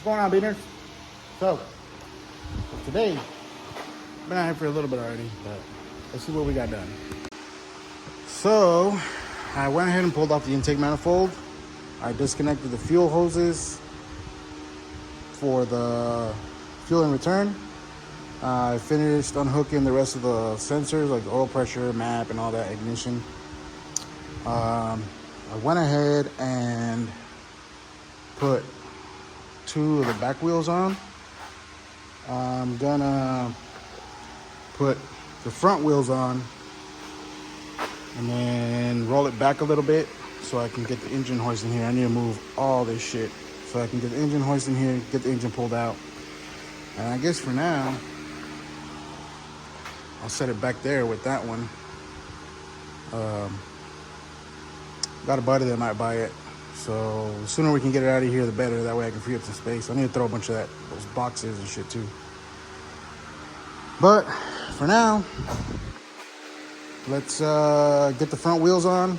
going on, beaners? So today, I've been out here for a little bit already, but let's see what we got done. So I went ahead and pulled off the intake manifold. I disconnected the fuel hoses for the fuel in return. I finished unhooking the rest of the sensors, like the oil pressure, map, and all that, ignition. I went ahead and put 2 of the back wheels on. I'm gonna put the front wheels on and then roll it back a little bit so I can get the engine hoist in here. I need to move all this shit so I can get the engine hoist in here, get the engine pulled out. And I guess for now, I'll set it back there with that one. Got a buddy that might buy it. So the sooner we can get it out of here, the better. That way I can free up some space. I need to throw a bunch of those boxes and shit too. But for now, let's get the front wheels on.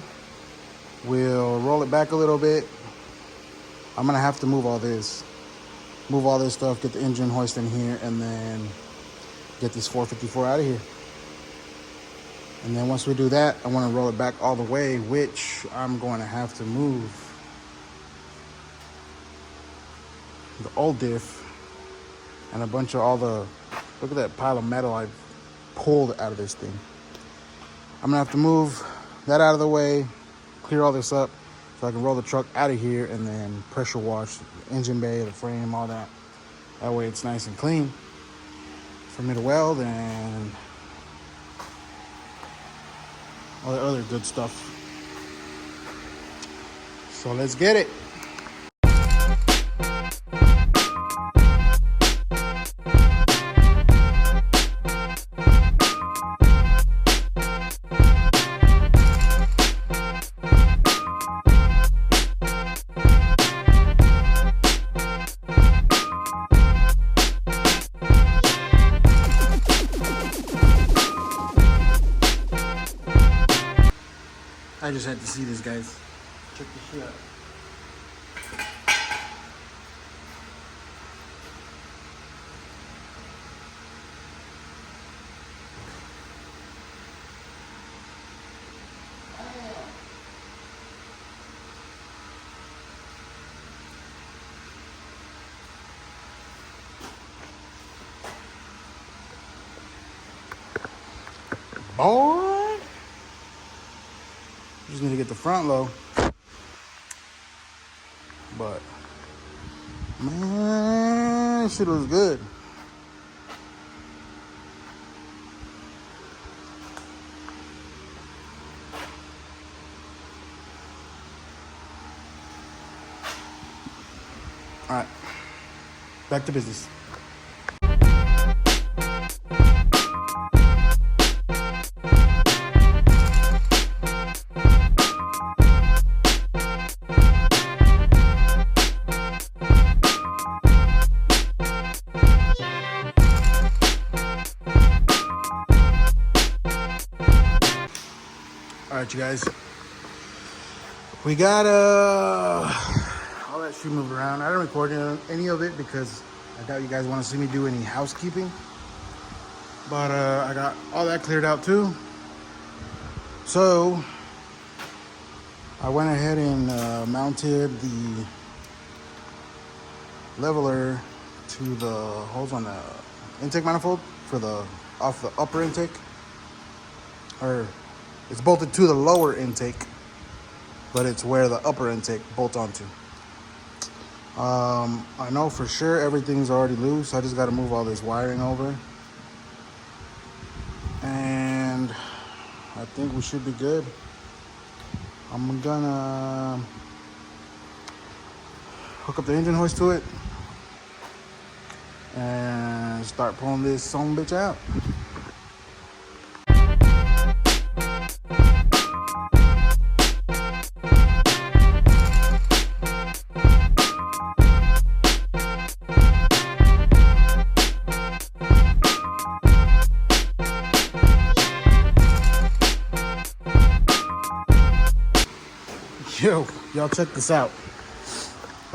We'll roll it back a little bit. I'm gonna have to move all this stuff, get the engine hoist in here, and then get this 454 out of here. And then once we do that, I want to roll it back all the way, which I'm going to have to move the old diff and a bunch of all the, look at that pile of metal I pulled out of this thing. I'm gonna have to move that out of the way, clear all this up so I can roll the truck out of here and then pressure wash the engine bay, the frame, all that. That way it's nice and clean for me to weld and all the other good stuff. So let's get it. I just had to see this, guys. Check this shit out. Boy! Just need to get the front low, but man, this shit looks good. All right, back to business. All right, you guys, we got all that shit moved around. I didn't record any of it because I doubt you guys want to see me do any housekeeping, but I got all that cleared out too. So I went ahead and mounted the leveler to the holes on the intake manifold for off the upper intake, or it's bolted to the lower intake, but it's where the upper intake bolts onto. I know for sure everything's already loose. I just got to move all this wiring over. And I think we should be good. I'm gonna hook up the engine hoist to it and start pulling this son bitch out. Yo, y'all check this out.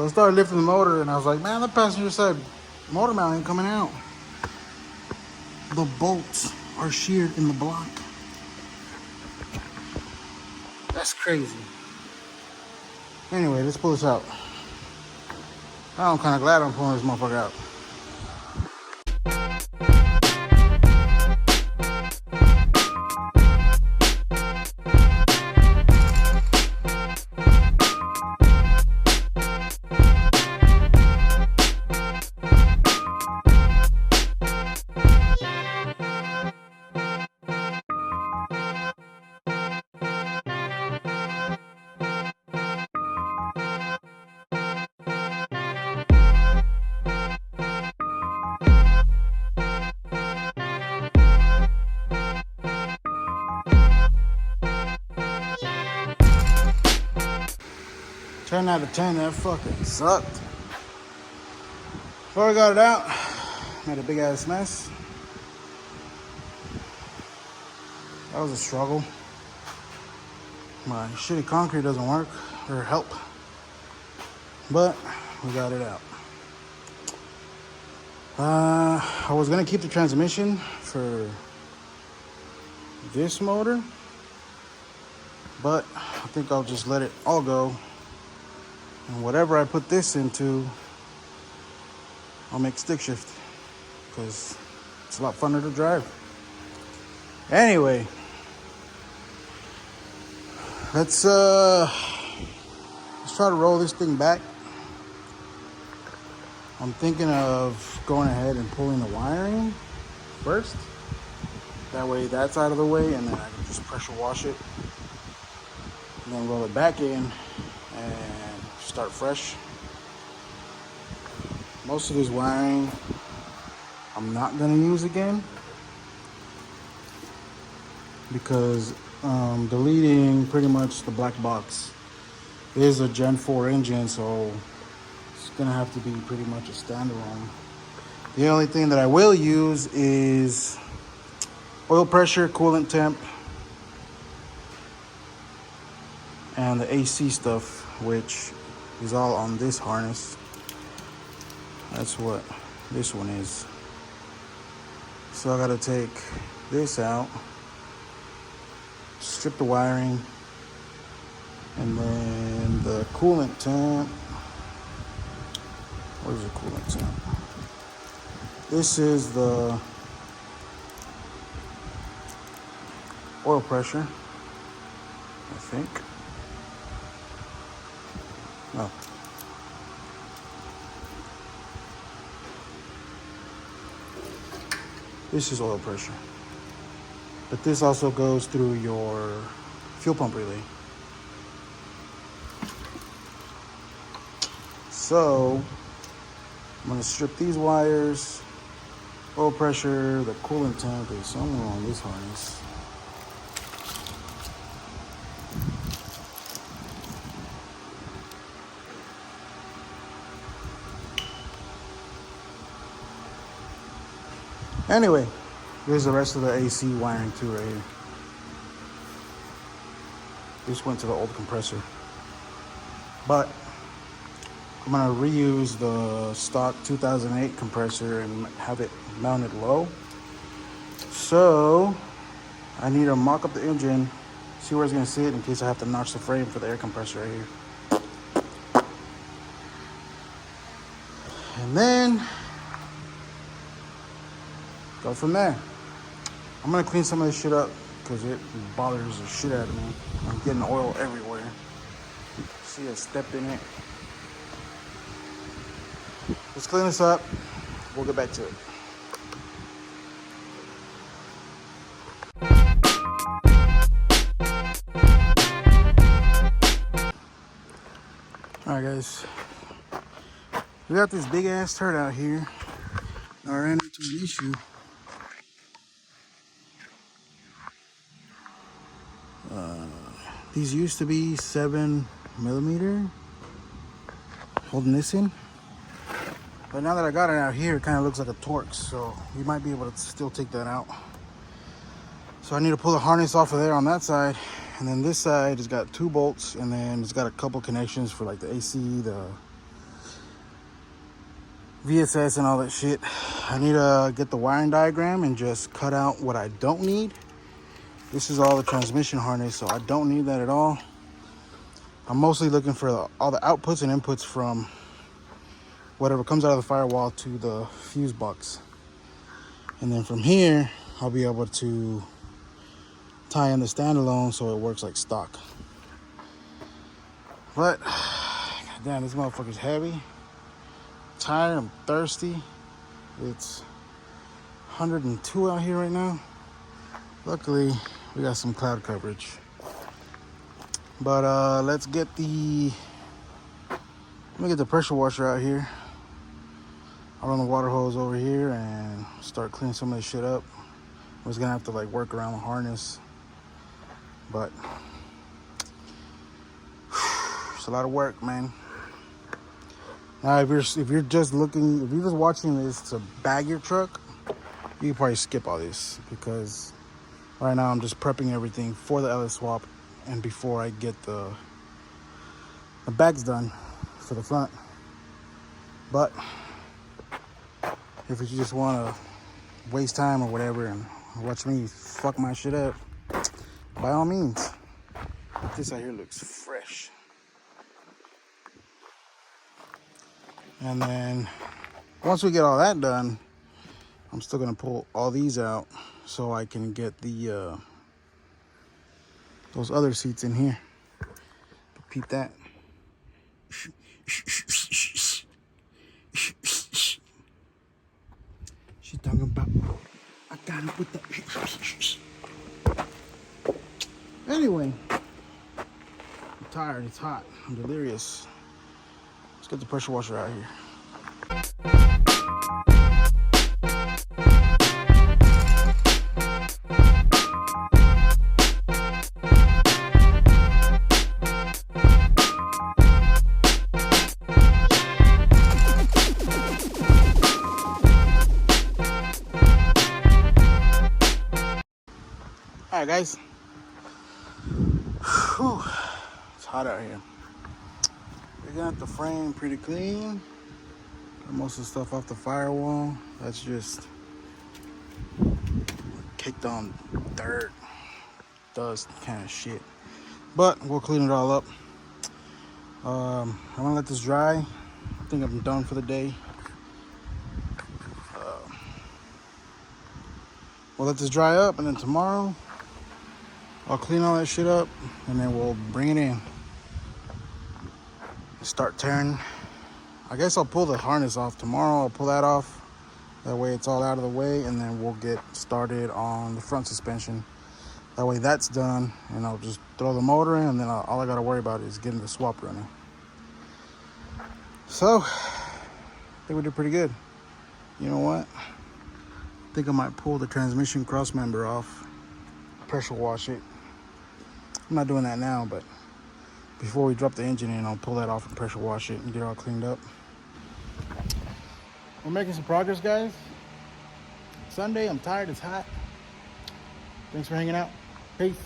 So I started lifting the motor, and I was like, man, the passenger side motor mount ain't coming out. The bolts are sheared in the block. That's crazy. Anyway, let's pull this out. I'm kind of glad I'm pulling this motherfucker out. Ten out of 10, that fucking sucked. Before I got it out, made a big ass mess. That was a struggle. My shitty concrete doesn't work or help, but we got it out. I was gonna keep the transmission for this motor, but I think I'll just let it all go. And whatever I put this into, I'll make stick shift because it's a lot funner to drive. Anyway, let's try to roll this thing back. I'm thinking of going ahead and pulling the wiring first. That way that's out of the way, and then I can just pressure wash it and then roll it back in and start fresh. Most of this wiring I'm not gonna use again because deleting pretty much the black box is a Gen 4 engine, so it's gonna have to be pretty much a standalone. The only thing that I will use is oil pressure, coolant temp, and the AC stuff, which is all on this harness. That's what this one is. So I gotta take this out, strip the wiring, and then the coolant temp. Where's the coolant temp? This is the oil pressure, I think. No. This is oil pressure. But this also goes through your fuel pump relay. So I'm gonna strip these wires. Oil pressure, the coolant temp is somewhere on this harness. Anyway, there's the rest of the AC wiring too right here. This went to the old compressor. But I'm gonna reuse the stock 2008 compressor and have it mounted low. So I need to mock up the engine, see where it's gonna sit in case I have to notch the frame for the air compressor right here. And then go from there. I'm gonna clean some of this shit up because it bothers the shit out of me. I'm getting oil everywhere. See, I stepped in it. Let's clean this up. We'll get back to it. All right, guys. We got this big ass turd out here. I ran into an issue. These used to be 7mm, holding this in. But now that I got it out here, it kind of looks like a Torx, so you might be able to still take that out. So I need to pull the harness off of there on that side. And then this side has got 2 bolts, and then it's got a couple connections for like the AC, the VSS and all that shit. I need to get the wiring diagram and just cut out what I don't need. This is all the transmission harness, so I don't need that at all. I'm mostly looking for all the outputs and inputs from whatever comes out of the firewall to the fuse box. And then from here, I'll be able to tie in the standalone so it works like stock. But, damn, this motherfucker's heavy. Tired, I'm thirsty. It's 102 out here right now. Luckily, we got some cloud coverage. But let's get the pressure washer out here. I'll run the water hose over here and start cleaning some of this shit up. I was gonna have to like work around the harness, but it's a lot of work, man. Now, if you're just watching this to bag your truck, you can probably skip all this, because right now I'm just prepping everything for the LS swap and before I get the bags done for the front. But if you just want to waste time or whatever and watch me fuck my shit up, by all means. This out here looks fresh. And then once we get all that done, I'm still gonna pull all these out so I can get the those other seats in here. Peep that. She's talking about, I gotta put the. Anyway, I'm tired, it's hot, I'm delirious. Let's get the pressure washer out here. All right, guys. Whew. It's hot out here. We got the frame pretty clean. Got most of the stuff off the firewall. That's just caked on dirt, dust, kind of shit. But we'll clean it all up. I'm gonna let this dry. I think I'm done for the day. We'll let this dry up, and then tomorrow I'll clean all that shit up, and then we'll bring it in. Start tearing. I guess I'll pull the harness off tomorrow. I'll pull that off. That way it's all out of the way, and then we'll get started on the front suspension. That way that's done, and I'll just throw the motor in, and then all I gotta worry about is getting the swap running. So, I think we did pretty good. You know what? I think I might pull the transmission cross member off, pressure wash it. I'm not doing that now, but before we drop the engine in, I'll pull that off and pressure wash it and get it all cleaned up. We're making some progress, guys. Sunday, I'm tired, it's hot. Thanks for hanging out. Peace.